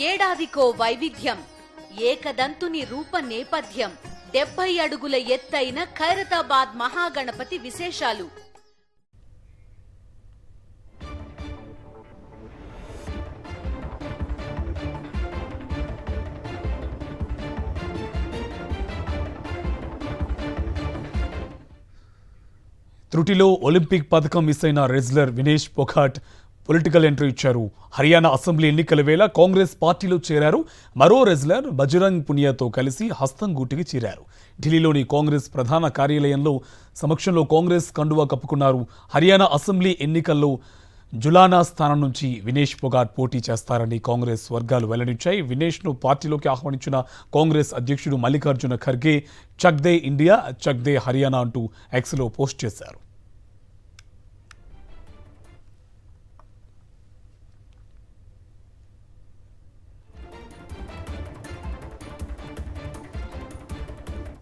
ఏడాదికో వైవిధ్యం, ఏకదంతుని రూప నేపథ్యం, 70 అడుగుల ఎత్తైన ఖైరతాబాద్ మహాగణపతి విశేషాలు. త్రుటిలో ఒలింపిక్ పథకం మిస్ అయిన wrestler Vinesh Phogat political entry ఇచ్చారు. హర్యానా అసెంబ్లీ ఎన్నికల వేళ కాంగ్రెస్ పార్టీలో చేరారు. మరో రెజ్లర్ బజరంగ్ పునియాతో కలిసి హస్తం గూటికి చేరారు. ఢిల్లీలోని కాంగ్రెస్ ప్రధాన కార్యాలయంలో సమక్షంలో కాంగ్రెస్ కండువా కప్పుకున్నారు. హర్యానా అసెంబ్లీ ఎన్నికల్లో జులానా స్థానం నుంచి వినేష్ ఫోగాట్ పోటీ చేస్తారని కాంగ్రెస్ వర్గాలు వెల్లడించాయి. వినేష్ను పార్టీలోకి ఆహ్వానించిన కాంగ్రెస్ అధ్యక్షుడు మల్లికార్జున ఖర్గే చక్ దే ఇండియా, చక్ దే హర్యానా అంటూ ఎక్స్లో పోస్ట్ చేశారు.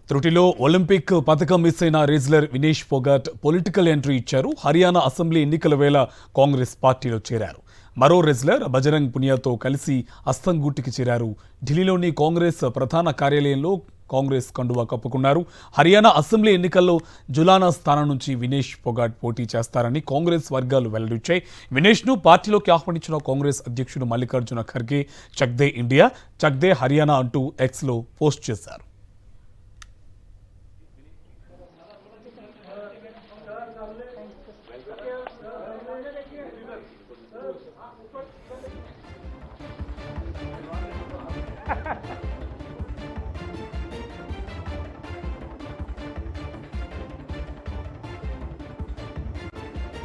త్రుటిలో ఒలింపిక్ పథకం మిస్ అయిన wrestler Vinesh Phogat political entry ఇచ్చారు. హర్యానా అసెంబ్లీ ఎన్నికల వేళ కాంగ్రెస్ పార్టీలో చేరారు. మరో రెజ్లర్ బజరంగ్ పునియాతో కలిసి హస్తం గూటికి చేరారు. ఢిల్లీలోని కాంగ్రెస్ ప్రధాన కార్యాలయంలో కాంగ్రెస్ కండువా కప్పుకున్నారు. హర్యానా అసెంబ్లీ ఎన్నికల్లో జులానా స్థానం నుంచి వినేష్ ఫోగాట్ పోటీ చేస్తారని కాంగ్రెస్ వర్గాలు వెల్లడించాయి. వినేష్ను పార్టీలోకి ఆహ్వానించిన కాంగ్రెస్ అధ్యక్షుడు మల్లికార్జున ఖర్గే చక్ దే ఇండియా, చక్ దే హర్యానా అంటూ ఎక్స్లో పోస్ట్ చేశారు.